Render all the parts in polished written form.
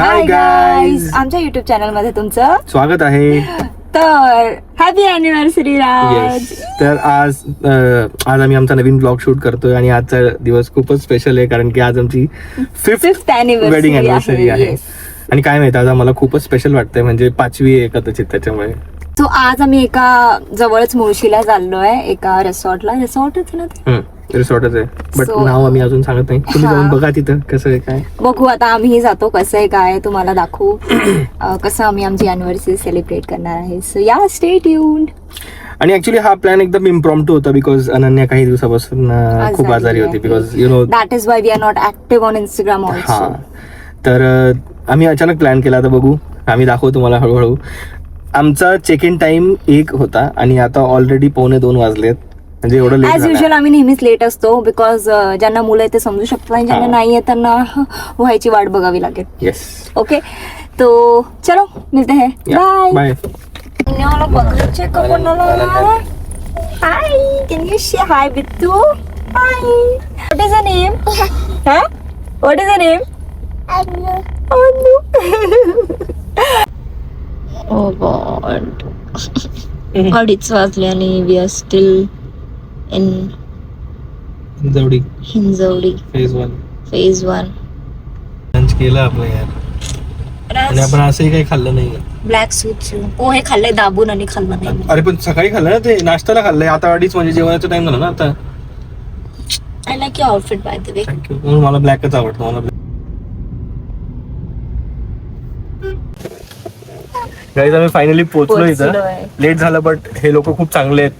Hi guys, आमच्या YouTube channel मध्ये तुमचं स्वागत आहे. तर हॅपी अॅनिव्हर्सरी राज. Yes. तर आज आम्ही आमचा नवीन ब्लॉग शूट करतोय आणि आजचा दिवस खूपच स्पेशल आहे कारण की आज आमची फिफ्थ वेडिंग अॅनिव्हर्सरी आहे. आणि काय माहिती आज आम्हाला खूपच स्पेशल वाटतंय, म्हणजे 5वी आहे कदाचित त्याच्यामुळे. तो आज आम्ही एका जवळच मुळशीला चाललोय, एका रिसॉर्टला. रिसॉर्टच ना ते? रिसॉर्टच आहे, बट So, नाव आम्ही अजून सांगत नाही. तुम्ही जाऊन बघा तिथं कसं आहे काय. बघू आता आम्ही जातो, कसं आहे काय तुम्हाला दाखवू. कसं आम्ही आमची अॅनिव्हर्सरी सेलिब्रेट करणार आहे. So yeah, stay tuned. आणि ऍक्च्युली हा प्लॅन एकदम इम्प्रॉम्प्टू होता बिकॉज अनन्या काही दिवसापासून खूप आजारी होती. Because you know that is why we are not active on Instagram हा. ऑल्सो. तर आम्ही अचानक प्लॅन केला. तर बघू, आम्ही दाखवू तुम्हाला हळूहळू. आमचा चेक इन टाइम 1 होता आणि आता ऑलरेडी 1:45 वाजलेत, म्हणजे एवढं लेट. ॲज युजल आम्ही नेहमीच लेट असतो, बिकॉज ज्यांना मुलं आहे ते समजू शकतात आणि ज्यांना नाही आहे त्यांना व्हायची वाट बघावी लागेल. येस, ओके, तो चलो मिलते हैं. Bye bye. Hi, can you say hi Bittu? Hi, what is your name? हां, what is your name? Annu. Oh God, 2:30 वाजले आणि we are still in Hinjewadi phase 1. Lunch केलं आपलं यार, आणि आपण असंही काही खाल्लं नाही. ब्लॅक सूट पोहे खाल्ले दाबून आणि खाल्लं नाही. अरे पण सकाळी खाल्लं ना, ते नाश्त्याला खाल्लंय. आता 2:30 म्हणजे जेवणाचा टाइम झाला ना आता. I like your outfit by the way. Thank you. म्हणून मला ब्लॅकच आवडतं. मला गाईज आम्ही फायनली पोहोचलो इथं. लेट झालं बट हे लोक खूप चांगले आहेत.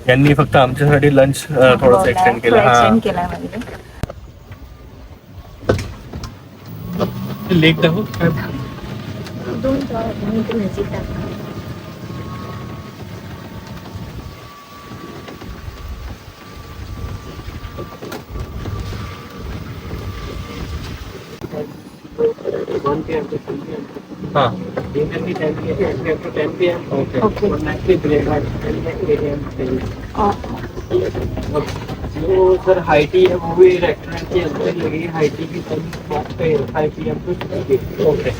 यांनी फक्त आमच्यासाठी लंच थोडंसं एक्सटेंड केलं. लेक दाखव काय. हाँ, सर हाईटी है वो भी रेस्टोरेंट के अंदर लगी. हाईटी की time 5 PM to 6 PM. Okay.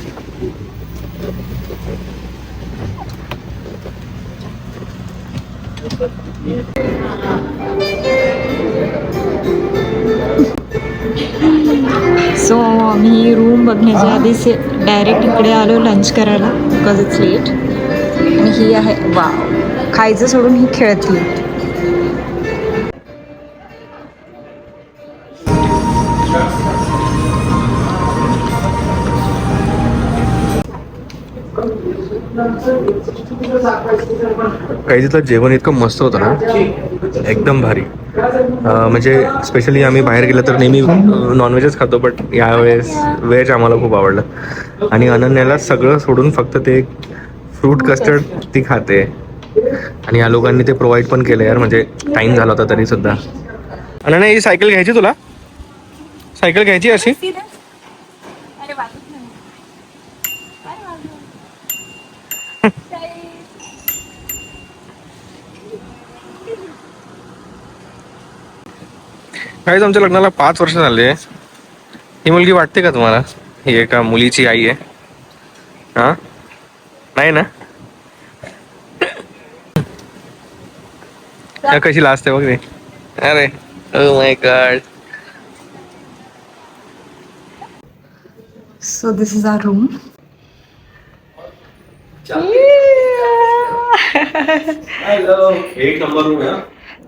So आम्ही रूम बघण्याच्या आधी डायरेक्ट इकडे आलो लंच करायला, बिकॉज इट्स लेट. आणि ही आहे, वा, खायचं सोडून ही खेळती. काही तिथलं जेवण इतकं मस्त होतं ना, एकदम भारी. म्हणजे स्पेशली आम्ही बाहेर गेलं तर नेहमी नॉनव्हेजच खातो, बट यावेळेस व्हेज आम्हाला खूप आवडलं. आणि अनन्याला सगळं सोडून फक्त ते फ्रूट कस्टर्ड ती खाते. आणि या लोकांनी ते प्रोव्हाइड पण केलं यार, म्हणजे टाइम झाला होता तरी सुद्धा. अनन्या, ही सायकल घ्यायची तुला? सायकल घ्यायची अशी? काहीच आमच्या लग्नाला 5 वर्ष झाले. ही मुलगी वाटते का तुम्हाला? ही एका मुलीची आई आहे. हा, नाही ना? कशी लास्ट आहे बघ रे. अरे oh my god. So this is our room. एक नंबर रूम आहे.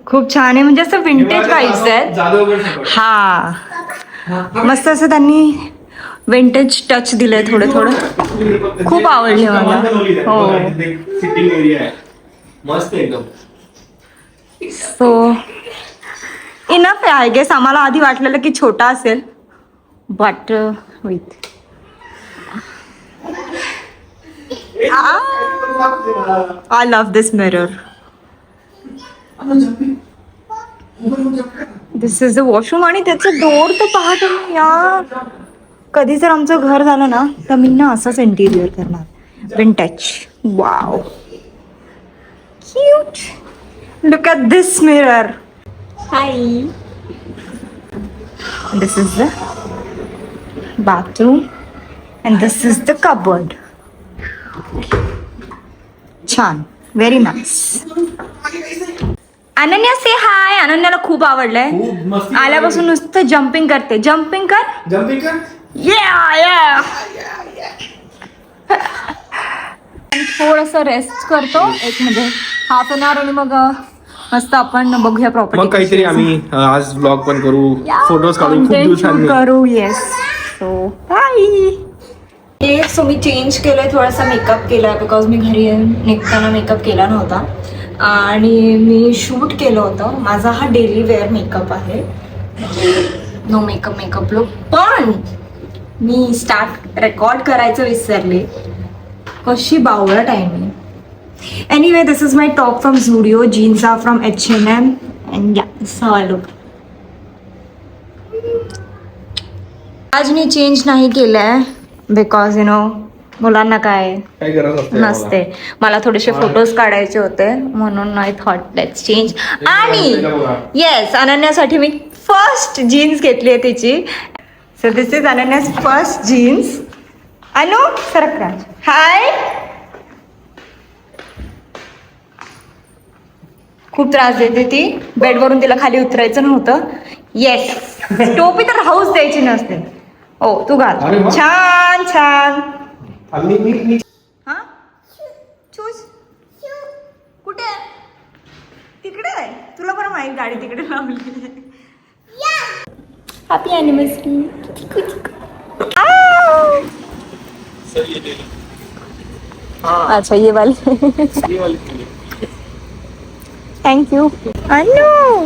खूप छान आहे, म्हणजे असं विंटेज वाईब्स आहेत. हा, मस्त असं त्यांनी विंटेज टच दिलंय थोडं थोडं. खूप आवडले मला. हो, सिटिंग एरिया आहे मस्त एकदम. सो इनफ आहे आय गेस. आम्हाला आधी वाटलेलं की छोटा असेल, but with I love this mirror. This is the washroom. आणि त्याचं डोर तर पहा तुम्ही यार. कधी जर आमचं घर झालं ना तर मी ना असंच इंटिरियर करणार, vintage. Wow, cute. Look at this mirror. High, this is the bathroom. And this is the cupboard. छान, व्हेरी नाईस. अनन्या से हाय. अनन्याला खूप आवडलंय. आल्यापासून नुसतं जम्पिंग करते. जम्पिंग कर. या थोडस रेस्ट करतो एक म्हणजे हाफ एन आवर आणि मग मस्त आपण बघूया प्रॉपर्टी. मग काहीतरी आम्ही आज व्लॉग पण करू, फोटोज काढू खूप दिवसांनी करू. येस. So bye. सो मी चेंज केलंय, थोडासा मेकअप केलाय बिकॉज मी घरी निघताना मेकअप केला नव्हता आणि मी शूट केलं होतं. माझा हा डेली वेअर मेकअप आहे, नो मेकअप लुक. पण मी रेकॉर्ड करायचं विसरले. कशी बावळट आहे मी. Anyway, this is my top from Zudio. Jeans are from H&M and yeah this how I look. आज मी चेंज नाही केलंय बिकॉज यु नो मुलांना काय नसते. मला थोडेसे फोटोज काढायचे होते म्हणून आय थॉट लेट्स चेंज. आणि येस, अनन्यासाठी मी फर्स्ट जीन्स घेतली आहे तिची. So this is Ananya's first jeans. Anu सरकराज हाय. खूप त्रास देते ती. बेडवरून तिला खाली उतरायचं नव्हतं. येस, टोपी तर राहूच द्यायची नसते. ओ तू घाल. छान छान. हा चूज कुठे आहे? तिकडे आहे. तुला बरं माहिती गाडी तिकडे लावली. Happy anniversary. अच्छा ये वाली. Thank you. अनु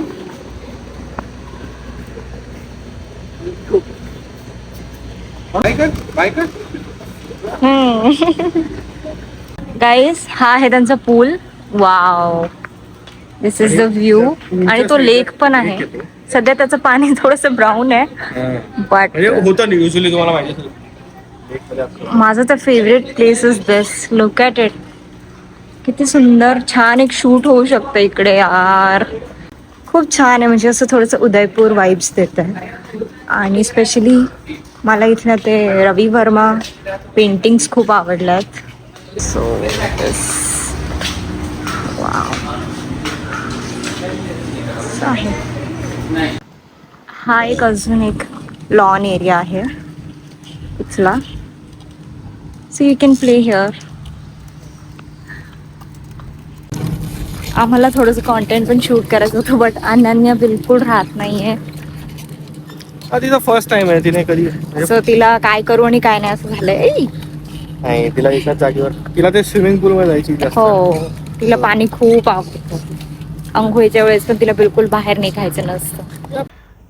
गाईस, हा आहे त्यांचा pool. Wow, this is the view. आणि तो लेक पण आहे. सध्या त्याचं पाणी थोडस ब्राऊन आहे बट होतं युजली तुम्हाला माहिती. माझं तर favourite place is this. Look at it. किती सुंदर छान एक शूट होऊ शकतं इकडे यार. खूप छान आहे. म्हणजे असं थोडंसं उदयपूर वाईब्स देत आहे. आणि स्पेशली मला इथल्या ते रवी वर्मा पेंटिंग्स खूप आवडल्यात. सो आहे. हा एक अजून एक लॉन एरिया आहे इथला. So you can play here. आम्हाला थोडंसं कॉन्टेंट पण शूट करायचं होतं बट अनन्या बिलकुल राहत नाहीये. तिचा फर्स्ट टाइम आहे. तिने कधी सो तिला काय करू आणि काय नाही असं झालंय. नाही, तिला एकाच जागेवर. तिला ते स्विमिंग पूल मध्ये जायची जास्त. हो, तिला पाणी खूप आवडतं. अंघोळीच्या वेळेस पण तिला बिलकुल बाहेर निघायचं नसतं.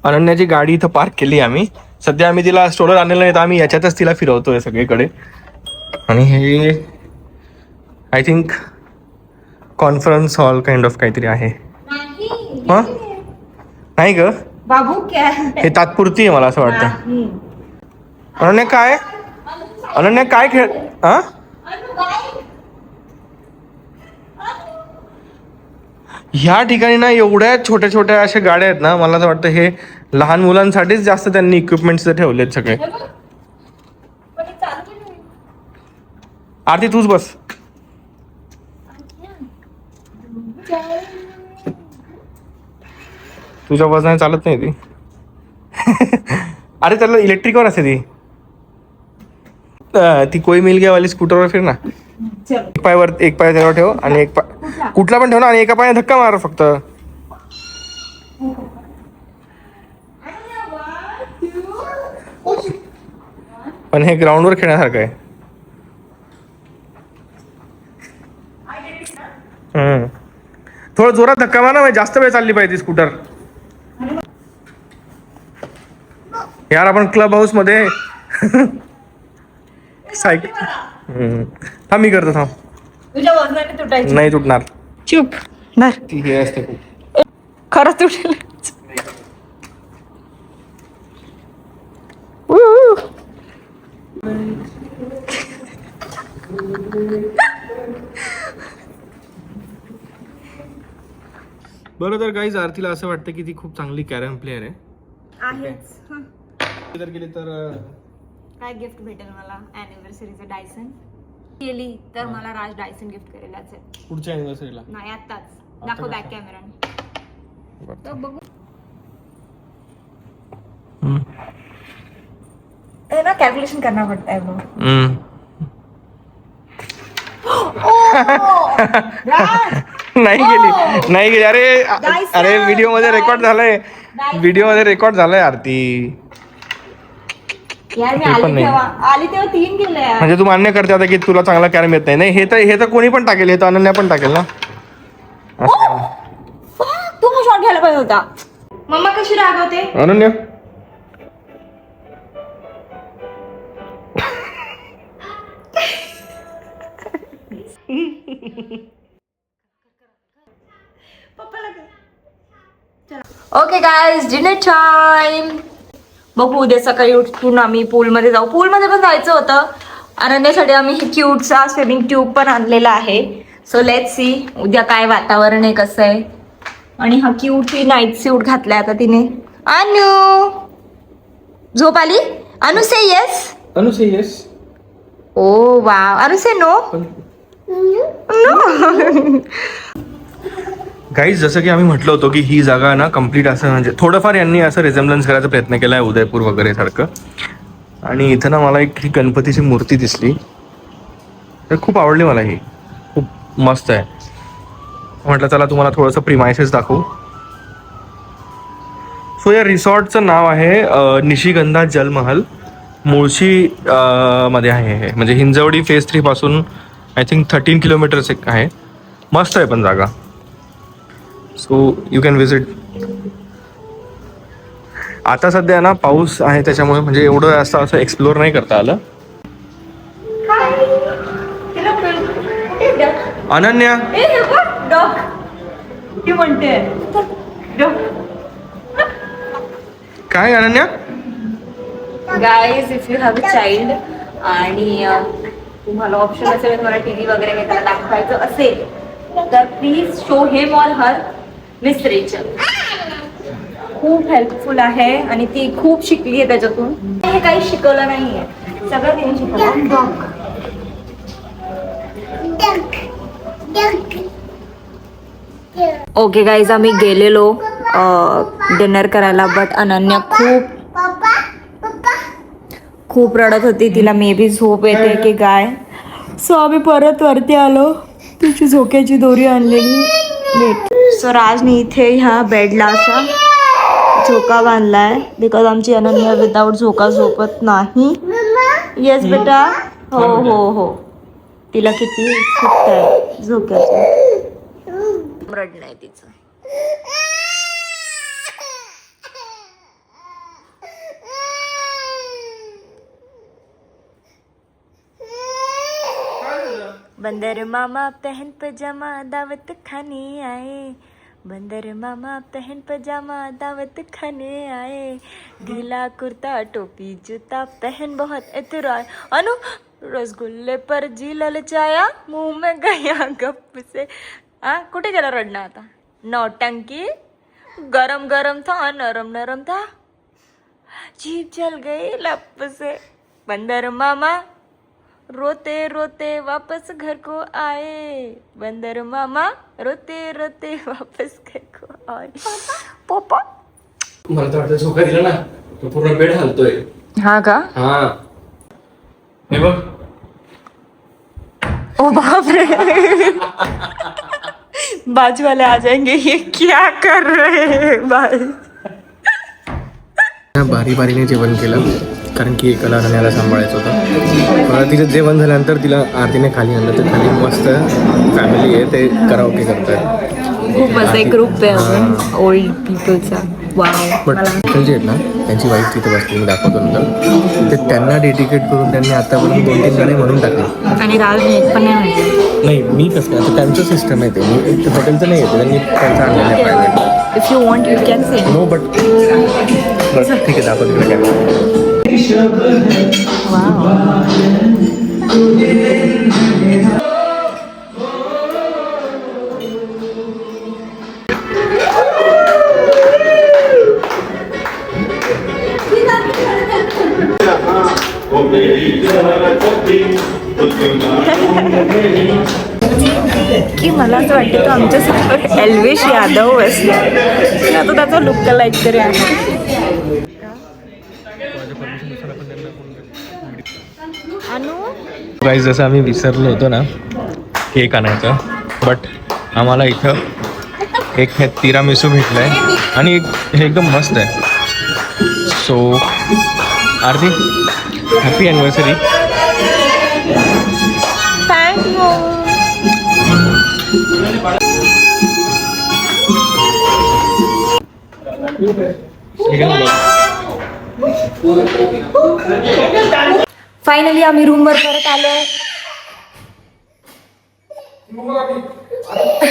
अनन्याची गाडी इथं पार्क केली आम्ही. सध्या आम्ही तिला स्टोलर आणलेलं नाही तर आम्ही याच्यातच तिला फिरवतोय सगळीकडे. आणि हे I think conference hall kind of काहीतरी आहे. हा नाही ग बाबू क्या हे तात्पुरती आहे मला असं वाटतं. अनन्या काय खेळ. हा ह्या ठिकाणी ना एवढ्या छोट्या छोट्या अशा गाड्या आहेत ना. मला असं वाटतं हे लहान मुलांसाठीच जास्त त्यांनी इक्विपमेंट्स ठेवलेत सगळे. आरती तूच बस. तुझ्या वजनाने चालत नाही ती. अरे त्याला इलेक्ट्रिकवर असते ती. ती कोई मिल गया वाली स्कूटरवर फिर ना. एक पाय त्यावर ठेव आणि एक पाय कुठला पण ठेव ना आणि एका पायाने धक्का मार फक्त. पण हे ग्राउंडवर खेळण्यासारखं आहे. थोडं जोरात धक्का मार ना. जास्त वेळ चालली पाहिजे स्कूटर. यार आपण क्लब हाऊस मध्ये सायकल. थांब मी करतो. थांब. तुझ्या वजनाने तुटायची नाही तुटणार. चुप धर. ती हे असते खूप. खरंच तुटेल. बरं तर गाईज, आरतीला असं वाटतं की ती खूप चांगली कॅरम प्लेअर आहे. तर गेली तर काय गिफ्ट भेटेल मला अॅनिव्हर्सरीचं? डायसन केली तर मला राज डायसन गिफ्ट करेल. पुढच्या अॅनिव्हर्सरीला नाही आत्ताच दाखव बॅक कॅमेराने तर बघू. हे ना कॅल्क्युलेशन करना पडता है वो. नाही गेली अरे व्हिडिओ मध्ये रेकॉर्ड झालंय आरती. यार मी ते पण आली नाही. तेव्हा 3 गेले यार. म्हणजे तू मान्य करते आता की तुला चांगला कॅरम येत नाही. हे तर कोणी पण टाकेल, हे तर अनन्या पण टाकेल ना. तू मग शॉट घ्यायला पाहिजे होता. मम्मा कशी रागवते Ananya. Okay guys dinner time. बघू उद्या सकाळी उठून आम्ही पूलमध्ये जाऊ. पूलमध्ये पण जायचं होतं. अनन्यासाठी आम्ही हे क्यूटचा स्विमिंग ट्यूब पण आणलेला आहे. सो लेट्स सी उद्या काय वातावरण आहे, कसं आहे. आणि हा क्यूटची नाईट सूट घातलाय आता तिने. अनु झोप आली? अनु से येस. अनु से येस. ओ वा. अनु से नो. नो. गाईज जसं की आम्ही म्हटलं होतं की ही जागा ना कम्प्लीट असं म्हणजे थोडंफार यांनी असं रिझेम्बलन्स करायचा प्रयत्न केला आहे उदयपूर वगैरे सारखं. आणि इथं ना मला एक ही गणपतीची मूर्ती दिसली तर खूप आवडली मला. ही खूप मस्त आहे. म्हटलं चला तुम्हाला थोडंसं प्रिमायसेस दाखवू. सो या रिसॉर्टचं नाव आहे निशिगंधा जलमहल. मुळशी मध्ये आहे हे. म्हणजे हिंजवडी फेज 3 पासून आय थिंक 13 किलोमीटर्स आहे. मस्त आहे पण जागा. So you can visit. आता सध्या ना पाऊस आहे त्याच्यामुळे म्हणजे एवढं असं एक्सप्लोर नाही करता आलं. अनन्या म्हणते काय Ananya. Guys if you have a child आणि तुम्हाला ऑप्शन असेल तुम्हाला टीव्ही वगैरे काही त्याला दाखवायचं असेल तर please show him or her miss Rachel. खूप हेल्पफुल आहे आणि ती खूप शिकली आहे त्याच्यातून. हे काही शिकवलं नाहीये, सगळं तिने शिकवलं. ओके गाईज आम्ही गेलेलो डिनर करायला बट अनन्या खूप रडत होती. तिला मे बी झोप येते की काय. सो आम्ही परत वरती आलो. तिची झोक्याची दोरी आणलेली भेट. सो राजने इथे ह्या बेडला असा झोका बांधलाय बिकॉज आमची अनन्या विदाऊट झोका झोपत नाही. येस बेटा. हो हो हो. तिला किती सुट्ट आहे झोक्याचं. रडणं आहे तिचं. बंदर मामा पहन पजामा दावत खाने आए. बंदर मामा पहन पजामा दावत खाने आए. ढीला कुर्ता टोपी जूता पहन बहुत इतराए. अनु रसगुल्ले पर जी ललचाया मुंह में गया गप से. कुठे गेला रडणं आता. नौटंकी. गरम गरम था नरम नरम था जीभ जल गई लप से. बंदर मामा रोते रोते वापस घर को आए. बंदर मामा रोते रोते वापस घर को आए. पप्पा मला तर वाटतं झोका दिला ना तो पूर्ण बेड हलतोय. हा का. हा हे बघ. ओ बाप रे. बाजू वाले आ जाएंगे. ये क्या कर रहे हैं भाई. बारी बारीने जेवण केलं कारण की एकाला अनन्याला सांभाळायचं होतं. मला तिचं जेवण झाल्यानंतर तिला आरतीने खाली आणलं तर खाली मस्त फॅमिली आहे ते कराओके करतात. खूप मस्त एक ग्रुप आहे अजून ओल्ड पीपलचा. वाव. बट जे आहेत ना त्यांची वाईफ तिथे बसली मी दाखवतो नंतर. ते त्यांना डेडिकेट करून त्यांनी आतापर्यंत 2-3 गाणे म्हणून टाकले. आणि राज पण नाही म्हणते. नाही मी कसं आता त्यांचं सिस्टम आहे ते. मी हॉटेलचं नाही येते त्यांनी त्यांचं आणलेलं आहे private. If you want you can say. No but ठीक आहे दाखवतो तिकडे काय. की मला असं वाटतं तो आमच्यासोबत एल्वेश यादव बसला. आता त्याचा लुक लाईक तरी आहे. गाईज जसं आम्ही विसरलो होतो ना केक आणायचं, बट आम्हाला इथं एक हे तिरामिसू भेटलं आहे आणि एक हे एकदम मस्त आहे. So Aarti happy anniversary. Thank you. Finally आम्ही रूमवर परत आलो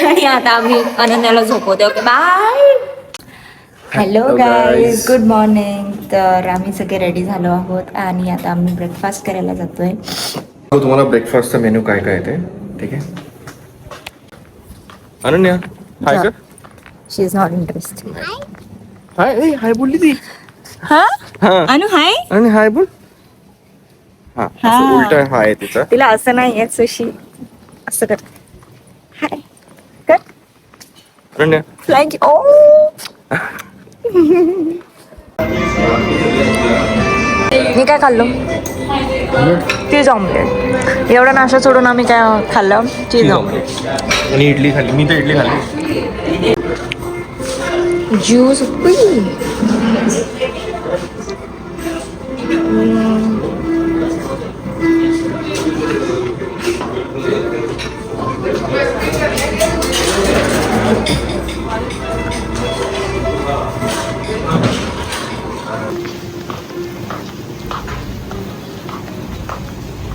आणि आता आम्ही अनन्याला झोपवतो. Okay bye. Hello guys, good morning. तर आम्ही सगळे रेडी झालो आहोत आणि आता आम्ही ब्रेकफास्ट करायला जातोय. तुम्हाला ब्रेकफास्टचा मेनू काय काय आहे ठीक आहे. अनन्या हाय कर. शी इज नॉट इंटरेस्टेड. हाय हाय बोलली ती. हा हा अनु हाय. आणि हाय बोल. हा असं उलटा हाय आहे तिचा. तिला असं नाही आहे सुशी. असं कर. हाय कर. अनन्या फ्लाइंग. ओ मी काय खाल्लो? चीज ऑमलेट. एवढा नाश्ता सोडून आम्ही काय खाल्लं? चीज ऑमलेट. आणि इडली खाल्ली. मी तर इडली खाल्ली. ज्यूस.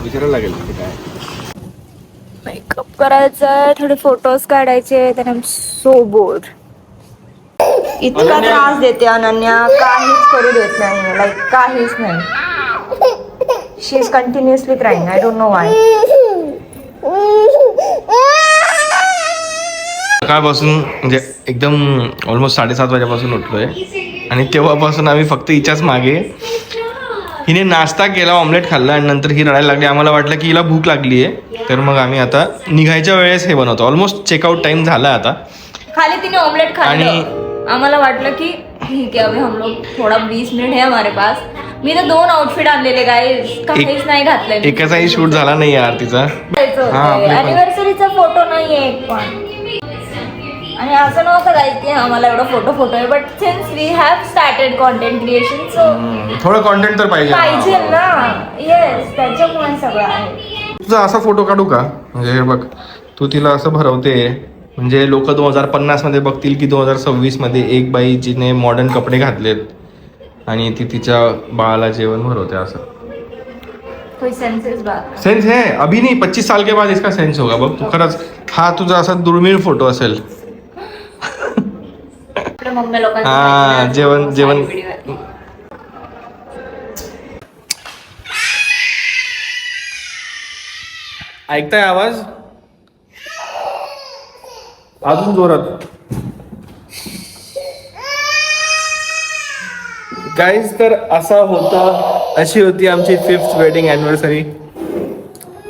विचारायला लागेल काय. मेकअप करायचंय, थोडे फोटोज काढायचे. तर आय एम सो बोर्ड. इतका त्रास देते अनन्या, काहीच करू देत नाही. लाईक काहीच नाही. She is continuously crying. I don't know why. सकाळपासून म्हणजे एकदम ऑलमोस्ट 7:30 वाजेपासून उठलोय आणि तेव्हापासून आम्ही फक्त हिच्याच मागे. हिने नाश्ता केला, ऑमलेट खाल्ला आणि नंतर ही रडायला लागली. आम्हाला वाटलं की हिला भूक लागली आहे, तर मग आम्ही आता निघायच्या वेळेस हे बनवतो. ऑलमोस्ट चेकआउट टाइम झाला आता. खाली तिने ऑमलेट खाल्लं. आम्हाला वाटलं की ठीक आहे, अभी हम लोग थोडा 20 मिनिट है हमारे पास. मी तर 2 आउटफिट आणलेले गाईज, काहीच नाही घातलंय. एकाचाही शूट झाला नाही यार तिचा. अॅनिव्हर्सरीचा फोटो नाहीये एक पण. आणि असं नव्हतं गाईज की आम्हाला एवढा फोटो आहे, but since we have started content creation so थोडं कॉन्टेंट तर पाहिजे ना. येस, त्याच्यामुळे सगळं आहे. तुझा असा फोटो काढू का? म्हणजे हे बघ, तू तिला असं भरवते म्हणजे लोक 2050 मध्ये बघतील की 2026 मध्ये एक बाई जिने मॉडर्न कपडे घातलेत आणि ती तिच्या बाळाला जेवण भरवते. असं कोई सेंसेस बात. सेंस है अभी नहीं, 25 साल के बाद इसका सेंस होगा. बघ तू खरंच हा तुझा असा दुर्मिळ फोटो असेल. मम्मी लोकांना हा जेवण ऐकताय आवाज? अजून जोरात. गाईज तर असा होता, अशी होती आमची 5th वेडिंग अॅनिव्हर्सरी.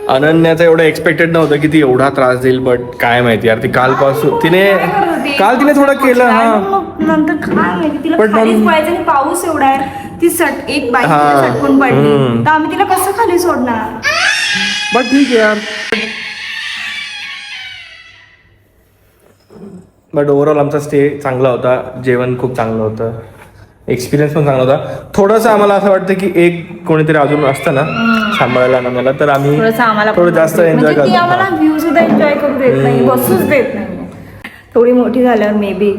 अनन्याचं एवढं एक्सपेक्टेड नव्हतं की ती एवढा त्रास देईल, बट काय माहिती यार, ती कालपासून काल तिने थोडं केलं. हा नंतर काय माहिती तिला पण खालीच पडायचं आणि पाऊस एवढा आहे. ती एक बाईक सटकून पडली, तर आम्ही तिला कसं खाली सोडणार? बट ठीक आहे यार. बट ओव्हरऑल आमचा स्टे चांगला होता. जेवण खूप चांगलं होतं. एक्सपिरियन्स पण चांगला होता. थोडंसं आम्हाला असं वाटतं की एक कोणीतरी अजून असतं ना सांभाळायला मला, तर आम्ही थोडं जास्त एन्जॉय करतो. आम्हाला व्ह्यू सुद्धा एन्जॉय करू देत नाही, बसूच देत नाही. थोडी मोठी झाल्यावर मे बी,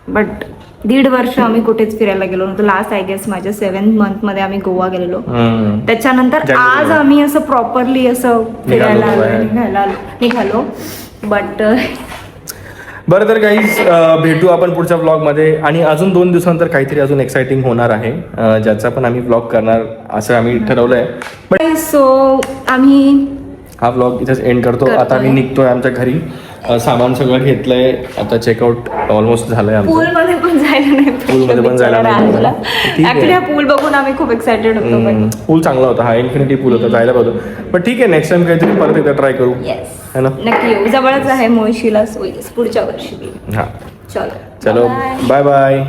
बट 1.5 वर्ष आम्ही कुठेच फिरायला गेलो नव्हतो. लास्ट आय गेस माझ्या 7th month मध्ये आम्ही गोवा गेलेलो. त्याच्यानंतर आज आम्ही असं प्रॉपरली असं फिरायला निघालो. बट बरं तर गाईज, भेटू आपण पुढच्या ब्लॉगमध्ये. आणि अजून 2 दिवसानंतर काहीतरी अजून एक्साइटिंग होणार आहे, ज्याचा पण आम्ही ब्लॉग करणार असं आम्ही ठरवलं आहे. बट सो आम्ही हा ब्लॉग इथेच एंड करतो. आता आम्ही निघतोय आमच्या घरी सामान सगळं घेतलंय आता. चेकआउट ऑलमोस्ट झालंय आमचं. पूल मध्ये पण जायला नाही पूलमध्ये पण जायला नाही भेटलं. ठीक आहे. ऍक्च्युली हा पूल बघून आम्ही खूप एक्साइटेड होतो पण पूल चांगला होता. हा इन्फिनिटी पूल होता, जायला पाहिजे. पण ठीक आहे, नेक्स्ट टाइम काहीतरी परत एकदा ट्राय करू. येस है ना. नक्की येऊ. जवळच आहे मुळशीला, पुढच्या वर्षी. हा चलो चलो बाय बाय.